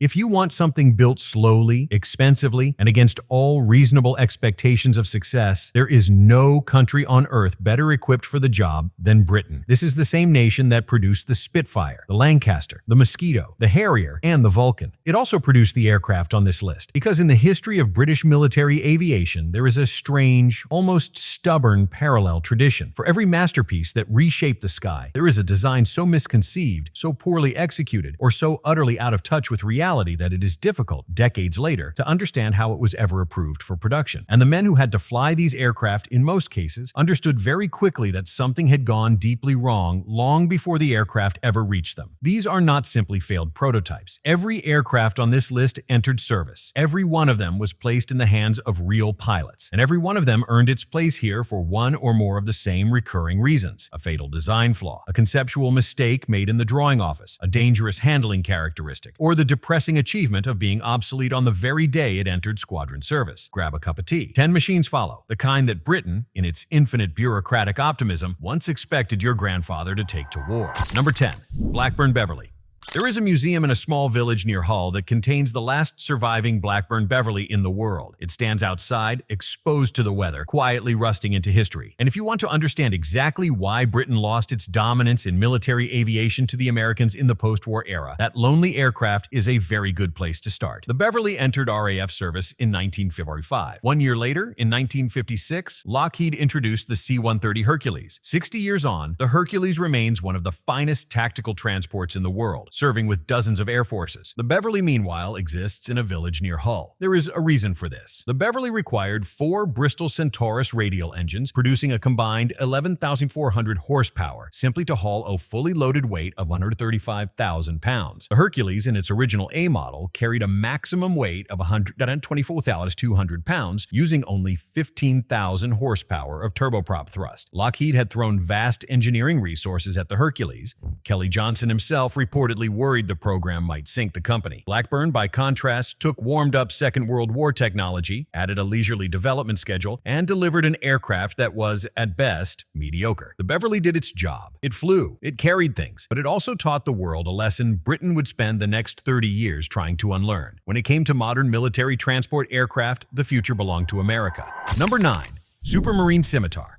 If you want something built slowly, expensively, and against all reasonable expectations of success, there is no country on earth better equipped for the job than Britain. This is the same nation that produced the Spitfire, the Lancaster, the Mosquito, the Harrier, and the Vulcan. It also produced the aircraft on this list because in the history of British military aviation, there is a strange, almost stubborn parallel tradition. For every masterpiece that reshaped the sky, there is a design so misconceived, so poorly executed, or so utterly out of touch with reality that it is difficult, decades later, to understand how it was ever approved for production. And the men who had to fly these aircraft, in most cases, understood very quickly that something had gone deeply wrong long before the aircraft ever reached them. These are not simply failed prototypes. Every aircraft on this list entered service. Every one of them was placed in the hands of real pilots, and every one of them earned its place here for one or more of the same recurring reasons: a fatal design flaw, a conceptual mistake made in the drawing office, a dangerous handling characteristic, or the depressing achievement of being obsolete on the very day it entered squadron service. Grab a cup of tea. 10 machines follow, the kind that Britain, in its infinite bureaucratic optimism, once expected your grandfather to take to war. Number 10. Blackburn Beverly. There is a museum in a small village near Hull that contains the last surviving Blackburn Beverly in the world. It stands outside, exposed to the weather, quietly rusting into history. And if you want to understand exactly why Britain lost its dominance in military aviation to the Americans in the post-war era, that lonely aircraft is a very good place to start. The Beverly entered RAF service in 1945. 1 year later, in 1956, Lockheed introduced the C-130 Hercules. 60 years on, the Hercules remains one of the finest tactical transports in the world, serving with dozens of air forces. The Beverly, meanwhile, exists in a village near Hull. There is a reason for this. The Beverly required 4 Bristol Centaurus radial engines, producing a combined 11,400 horsepower, simply to haul a fully loaded weight of 135,000 pounds. The Hercules, in its original A model, carried a maximum weight of 124,200 pounds, using only 15,000 horsepower of turboprop thrust. Lockheed had thrown vast engineering resources at the Hercules. Kelly Johnson himself reportedly worried the program might sink the company. Blackburn, by contrast, took warmed-up Second World War technology, added a leisurely development schedule, and delivered an aircraft that was, at best, mediocre. The Beverly did its job. It flew, it carried things, but it also taught the world a lesson Britain would spend the next 30 years trying to unlearn. When it came to modern military transport aircraft, the future belonged to America. Number 9. Supermarine Scimitar.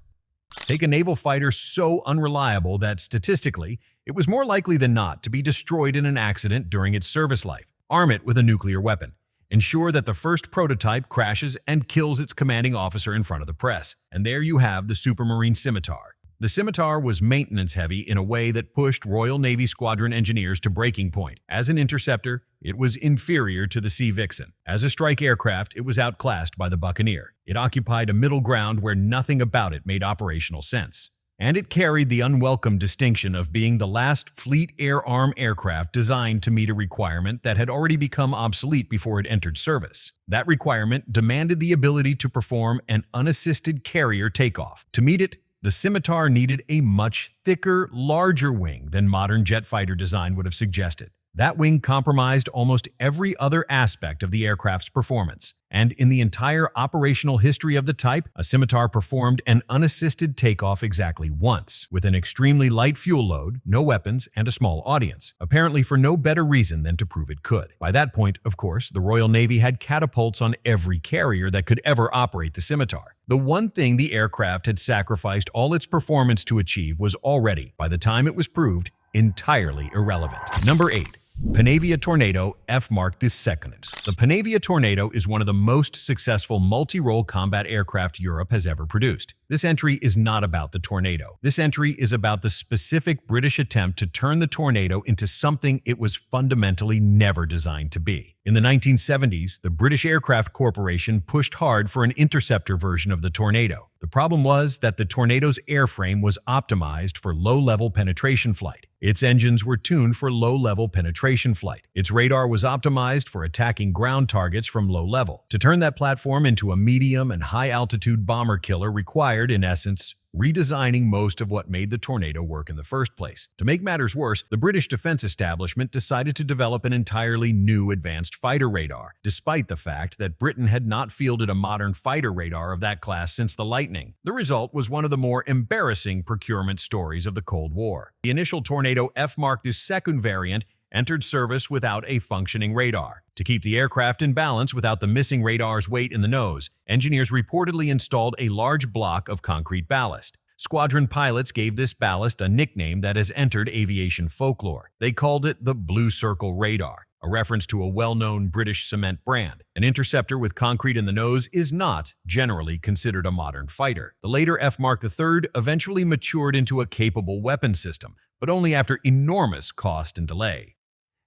Take a naval fighter so unreliable that, statistically, it was more likely than not to be destroyed in an accident during its service life. Arm it with a nuclear weapon. Ensure that the first prototype crashes and kills its commanding officer in front of the press. And there you have the Supermarine Scimitar. The Scimitar was maintenance-heavy in a way that pushed Royal Navy squadron engineers to breaking point. As an interceptor, it was inferior to the Sea Vixen. As a strike aircraft, it was outclassed by the Buccaneer. It occupied a middle ground where nothing about it made operational sense. And it carried the unwelcome distinction of being the last Fleet Air Arm aircraft designed to meet a requirement that had already become obsolete before it entered service. That requirement demanded the ability to perform an unassisted carrier takeoff. To meet it, the Scimitar needed a much thicker, larger wing than modern jet fighter design would have suggested. That wing compromised almost every other aspect of the aircraft's performance. And in the entire operational history of the type, a Scimitar performed an unassisted takeoff exactly once, with an extremely light fuel load, no weapons, and a small audience, apparently for no better reason than to prove it could. By that point, of course, the Royal Navy had catapults on every carrier that could ever operate the Scimitar. The one thing the aircraft had sacrificed all its performance to achieve was already, by the time it was proved, entirely irrelevant. Number 8. Panavia Tornado F Mark II. The Panavia Tornado is one of the most successful multi-role combat aircraft Europe has ever produced. This entry is not about the Tornado. This entry is about the specific British attempt to turn the Tornado into something it was fundamentally never designed to be. In the 1970s, the British Aircraft Corporation pushed hard for an interceptor version of the Tornado. The problem was that the Tornado's airframe was optimized for low-level penetration flight. Its engines were tuned for low-level penetration flight. Its radar was optimized for attacking ground targets from low level. To turn that platform into a medium and high-altitude bomber killer required, in essence, redesigning most of what made the Tornado work in the first place. To make matters worse, the British defense establishment decided to develop an entirely new advanced fighter radar, despite the fact that Britain had not fielded a modern fighter radar of that class since the Lightning. The result was one of the more embarrassing procurement stories of the Cold War. The initial Tornado F Mark II variant entered service without a functioning radar. To keep the aircraft in balance without the missing radar's weight in the nose, engineers reportedly installed a large block of concrete ballast. Squadron pilots gave this ballast a nickname that has entered aviation folklore. They called it the Blue Circle Radar, a reference to a well-known British cement brand. An interceptor with concrete in the nose is not generally considered a modern fighter. The later F Mark III eventually matured into a capable weapon system, but only after enormous cost and delay.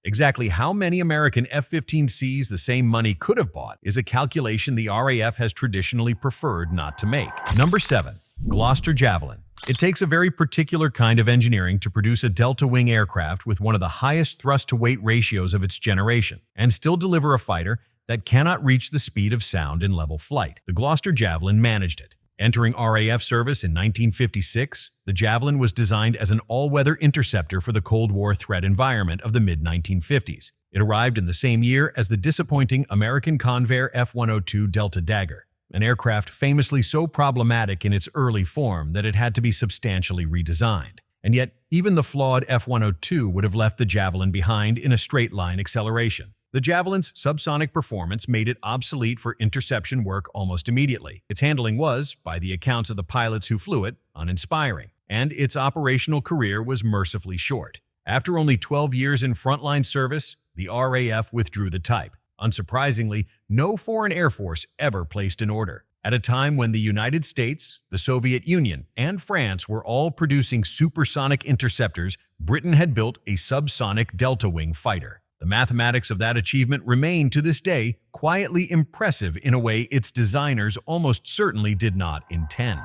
Exactly how many American F-15Cs the same money could have bought is a calculation the RAF has traditionally preferred not to make. Number 7. Gloster Javelin. It takes a very particular kind of engineering to produce a delta-wing aircraft with one of the highest thrust-to-weight ratios of its generation, and still deliver a fighter that cannot reach the speed of sound in level flight. The Gloster Javelin managed it. Entering RAF service in 1956, the Javelin was designed as an all-weather interceptor for the Cold War threat environment of the mid-1950s. It arrived in the same year as the disappointing American Convair F-102 Delta Dagger, an aircraft famously so problematic in its early form that it had to be substantially redesigned. And yet, even the flawed F-102 would have left the Javelin behind in a straight-line acceleration. The Javelin's subsonic performance made it obsolete for interception work almost immediately. Its handling was, by the accounts of the pilots who flew it, uninspiring, and its operational career was mercifully short. After only 12 years in frontline service, the RAF withdrew the type. Unsurprisingly, no foreign air force ever placed an order. At a time when the United States, the Soviet Union, and France were all producing supersonic interceptors, Britain had built a subsonic delta-wing fighter. The mathematics of that achievement remain to this day quietly impressive in a way its designers almost certainly did not intend.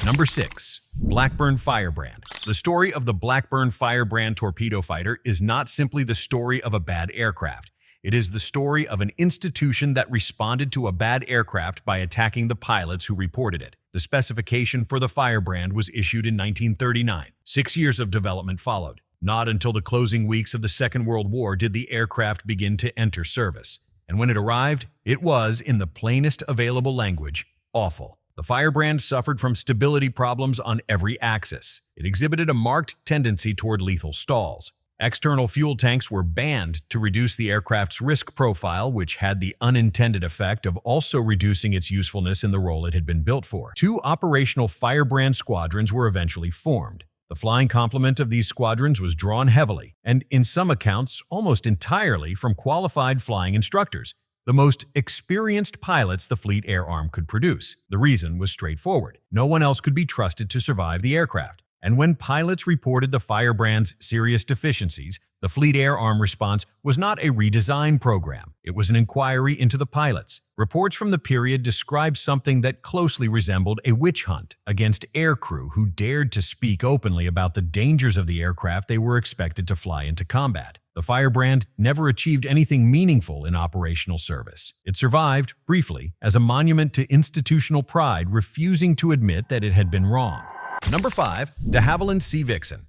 Number 6. Blackburn Firebrand. The story of the Blackburn Firebrand torpedo fighter is not simply the story of a bad aircraft. It is the story of an institution that responded to a bad aircraft by attacking the pilots who reported it. The specification for the Firebrand was issued in 1939. 6 years of development followed. Not until the closing weeks of the Second World War did the aircraft begin to enter service. And when it arrived, it was, in the plainest available language, awful. The Firebrand suffered from stability problems on every axis. It exhibited a marked tendency toward lethal stalls. External fuel tanks were banned to reduce the aircraft's risk profile, which had the unintended effect of also reducing its usefulness in the role it had been built for. 2 operational Firebrand squadrons were eventually formed. The flying complement of these squadrons was drawn heavily, and in some accounts almost entirely, from qualified flying instructors, the most experienced pilots the Fleet Air Arm could produce. The reason was straightforward. No one else could be trusted to survive the aircraft. And when pilots reported the Firebrand's serious deficiencies, the Fleet Air Arm response was not a redesign program. It was an inquiry into the pilots. Reports from the period described something that closely resembled a witch hunt against aircrew who dared to speak openly about the dangers of the aircraft they were expected to fly into combat. The Firebrand never achieved anything meaningful in operational service. It survived, briefly, as a monument to institutional pride, refusing to admit that it had been wrong. Number 5. De Havilland Sea Vixen.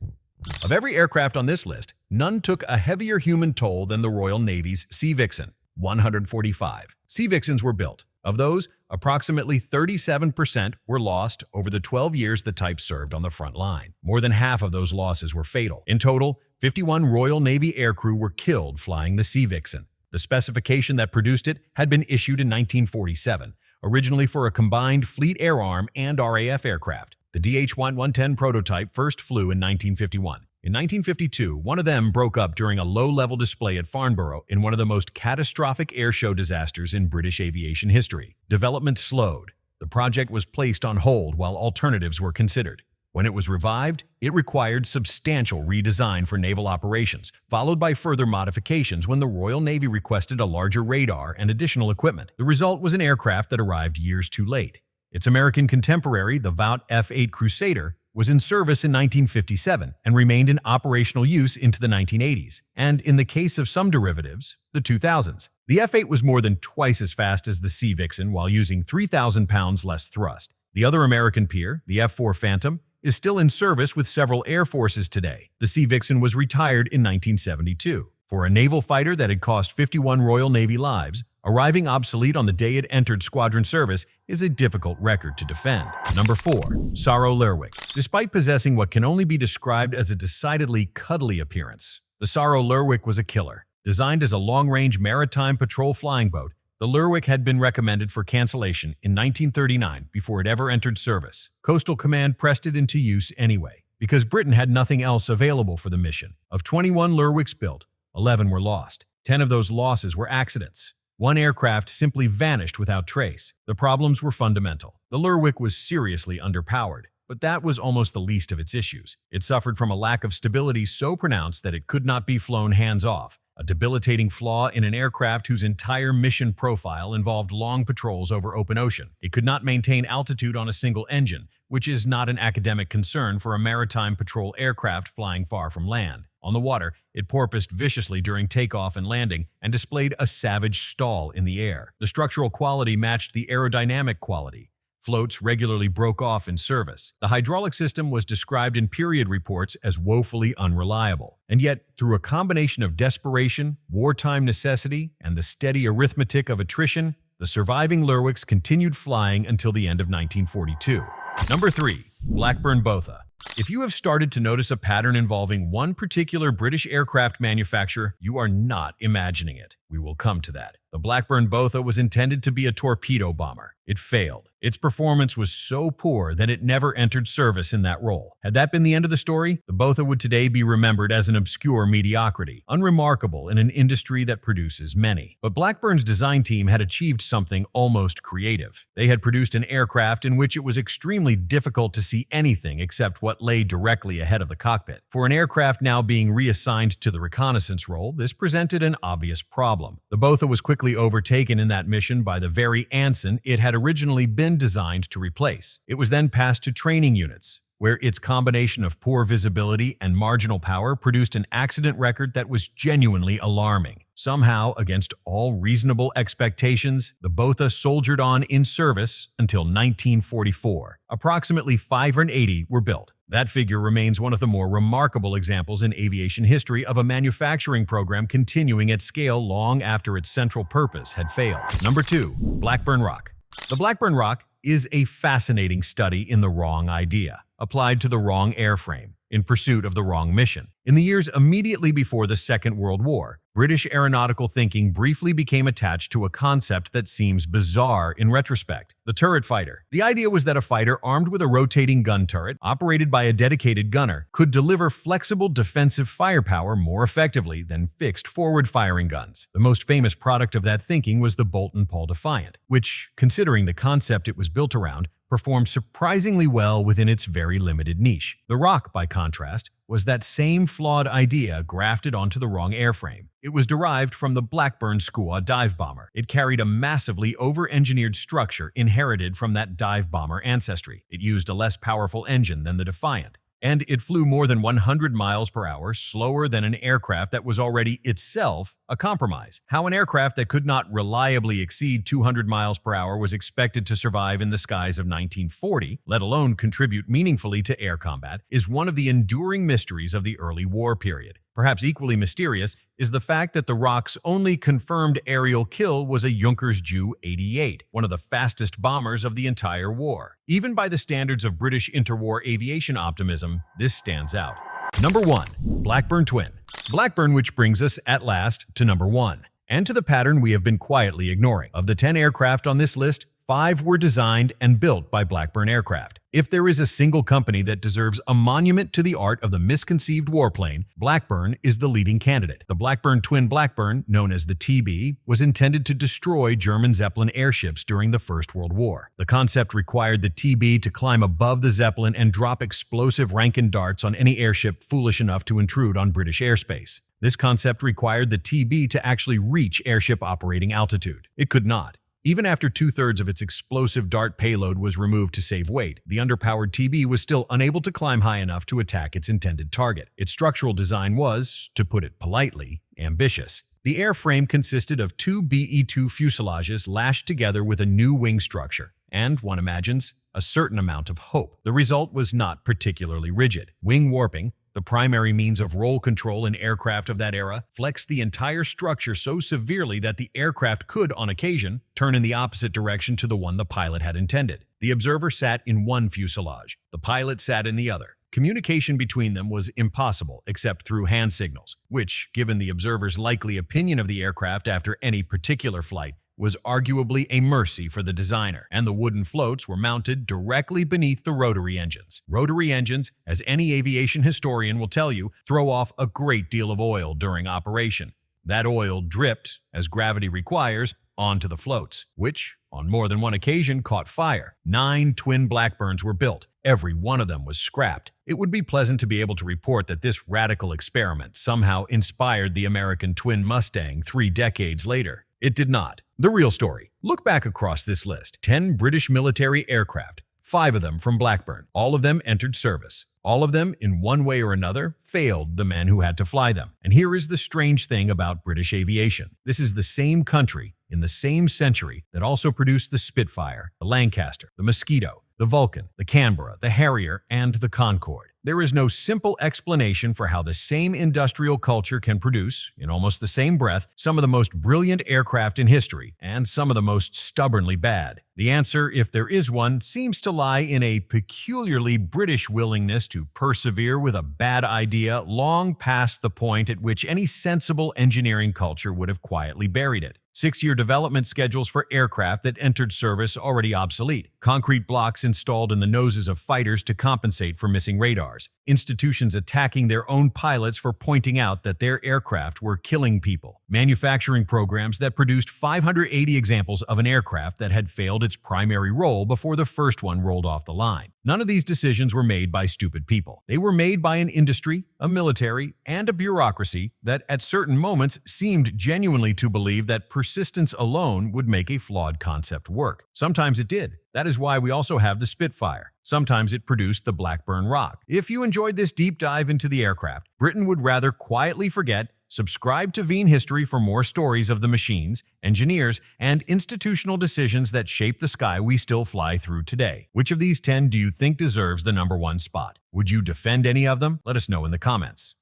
Of every aircraft on this list, none took a heavier human toll than the Royal Navy's Sea Vixen. 145 Sea Vixens were built. Of those, approximately 37% were lost over the 12 years the type served on the front line. More than half of those losses were fatal. In total, 51 Royal Navy aircrew were killed flying the Sea Vixen. The specification that produced it had been issued in 1947, originally for a combined Fleet Air Arm and RAF aircraft. The DH-110 prototype first flew in 1951. In 1952, one of them broke up during a low-level display at Farnborough in one of the most catastrophic airshow disasters in British aviation history. Development slowed. The project was placed on hold while alternatives were considered. When it was revived, it required substantial redesign for naval operations, followed by further modifications when the Royal Navy requested a larger radar and additional equipment. The result was an aircraft that arrived years too late. Its American contemporary, the Vought F-8 Crusader, was in service in 1957 and remained in operational use into the 1980s, and in the case of some derivatives, the 2000s. The F-8 was more than twice as fast as the Sea Vixen while using 3,000 pounds less thrust. The other American peer, the F-4 Phantom, is still in service with several air forces today. The Sea Vixen was retired in 1972. For a naval fighter that had cost 51 Royal Navy lives, arriving obsolete on the day it entered squadron service is a difficult record to defend. Number 4. Saro Lerwick. Despite possessing what can only be described as a decidedly cuddly appearance, The Saro Lerwick was a killer. Designed as a long-range maritime patrol flying boat, the Lerwick had been recommended for cancellation in 1939 before it ever entered service. Coastal Command pressed it into use anyway, because Britain had nothing else available for the mission. Of 21 Lerwicks built, 11 were lost. 10 of those losses were accidents. One aircraft simply vanished without trace. The problems were fundamental. The Lerwick was seriously underpowered, but that was almost the least of its issues. It suffered from a lack of stability so pronounced that it could not be flown hands-off, a debilitating flaw in an aircraft whose entire mission profile involved long patrols over open ocean. It could not maintain altitude on a single engine, which is not an academic concern for a maritime patrol aircraft flying far from land. On the water, it porpoised viciously during takeoff and landing and displayed a savage stall in the air. The structural quality matched the aerodynamic quality. Floats regularly broke off in service. The hydraulic system was described in period reports as woefully unreliable. And yet, through a combination of desperation, wartime necessity, and the steady arithmetic of attrition, the surviving Lerwicks continued flying until the end of 1942. Number 3. Blackburn Botha. If you have started to notice a pattern involving one particular British aircraft manufacturer, you are not imagining it. We will come to that. The Blackburn Botha was intended to be a torpedo bomber. It failed. Its performance was so poor that it never entered service in that role. Had that been the end of the story, the Botha would today be remembered as an obscure mediocrity, unremarkable in an industry that produces many. But Blackburn's design team had achieved something almost creative. They had produced an aircraft in which it was extremely difficult to see anything except what lay directly ahead of the cockpit. For an aircraft now being reassigned to the reconnaissance role, this presented an obvious problem. The Botha was quickly overtaken in that mission by the very Anson it had originally been designed to replace. It was then passed to training units, where its combination of poor visibility and marginal power produced an accident record that was genuinely alarming. Somehow, against all reasonable expectations, the Botha soldiered on in service until 1944. Approximately 580 were built. That figure remains one of the more remarkable examples in aviation history of a manufacturing program continuing at scale long after its central purpose had failed. Number 2. Blackburn Roc. The Blackburn Roc is a fascinating study in the wrong idea, applied to the wrong airframe, in pursuit of the wrong mission. In the years immediately before the Second World War, British aeronautical thinking briefly became attached to a concept that seems bizarre in retrospect: the turret fighter. The idea was that a fighter armed with a rotating gun turret, operated by a dedicated gunner, could deliver flexible defensive firepower more effectively than fixed forward-firing guns. The most famous product of that thinking was the Boulton-Paul Defiant, which, considering the concept it was built around, performed surprisingly well within its very limited niche. The Roc, by contrast, was that same flawed idea grafted onto the wrong airframe. It was derived from the Blackburn Squaw dive bomber. It carried a massively over-engineered structure inherited from that dive bomber ancestry. It used a less powerful engine than the Defiant, and it flew more than 100 miles per hour slower than an aircraft that was already itself a compromise. How an aircraft that could not reliably exceed 200 miles per hour was expected to survive in the skies of 1940, let alone contribute meaningfully to air combat, is one of the enduring mysteries of the early war period. Perhaps equally mysterious is the fact that the Roc's only confirmed aerial kill was a Junkers Ju-88, one of the fastest bombers of the entire war. Even by the standards of British interwar aviation optimism, this stands out. Number 1. Blackburn Twin. Blackburn, which brings us at last to number 1, and to the pattern we have been quietly ignoring. Of the 10 aircraft on this list, 5 were designed and built by Blackburn Aircraft. If there is a single company that deserves a monument to the art of the misconceived warplane, Blackburn is the leading candidate. The Blackburn Twin Blackburn, known as the T.B, was intended to destroy German Zeppelin airships during the First World War. The concept required the T.B to climb above the Zeppelin and drop explosive Rankin darts on any airship foolish enough to intrude on British airspace. This concept required the T.B to actually reach airship operating altitude. It could not. Even after 2/3 of its explosive dart payload was removed to save weight, the underpowered T.B was still unable to climb high enough to attack its intended target. Its structural design was, to put it politely, ambitious. The airframe consisted of 2 BE-2 fuselages lashed together with a new wing structure, and, one imagines, a certain amount of hope. The result was not particularly rigid. Wing warping, the primary means of roll control in aircraft of that era, flexed the entire structure so severely that the aircraft could, on occasion, turn in the opposite direction to the one the pilot had intended. The observer sat in one fuselage. The pilot sat in the other. Communication between them was impossible except through hand signals, which, given the observer's likely opinion of the aircraft after any particular flight, was arguably a mercy for the designer, and the wooden floats were mounted directly beneath the rotary engines. Rotary engines, as any aviation historian will tell you, throw off a great deal of oil during operation. That oil dripped, as gravity requires, onto the floats, which, on more than one occasion, caught fire. 9 twin Blackburns were built. Every one of them was scrapped. It would be pleasant to be able to report that this radical experiment somehow inspired the American twin Mustang 3 decades later. It did not. The real story. Look back across this list. 10 British military aircraft, 5 of them from Blackburn. All of them entered service. All of them, in one way or another, failed the men who had to fly them. And here is the strange thing about British aviation. This is the same country, in the same century, that also produced the Spitfire, the Lancaster, the Mosquito, the Vulcan, the Canberra, the Harrier, and the Concorde. There is no simple explanation for how the same industrial culture can produce, in almost the same breath, some of the most brilliant aircraft in history and some of the most stubbornly bad. The answer, if there is one, seems to lie in a peculiarly British willingness to persevere with a bad idea long past the point at which any sensible engineering culture would have quietly buried it. 6-year development schedules for aircraft that entered service already obsolete. Concrete blocks installed in the noses of fighters to compensate for missing radars. Institutions attacking their own pilots for pointing out that their aircraft were killing people. Manufacturing programs that produced 580 examples of an aircraft that had failed its primary role before the first one rolled off the line. None of these decisions were made by stupid people. They were made by an industry, a military, and a bureaucracy that at certain moments seemed genuinely to believe that persistence alone would make a flawed concept work. Sometimes it did. That is why we also have the Spitfire. Sometimes it produced the Blackburn Roc. If you enjoyed this deep dive into the aircraft, Britain would rather quietly forget. Subscribe to Veen History for more stories of the machines, engineers, and institutional decisions that shape the sky we still fly through today. Which of these 10 do you think deserves the #1 spot? Would you defend any of them? Let us know in the comments.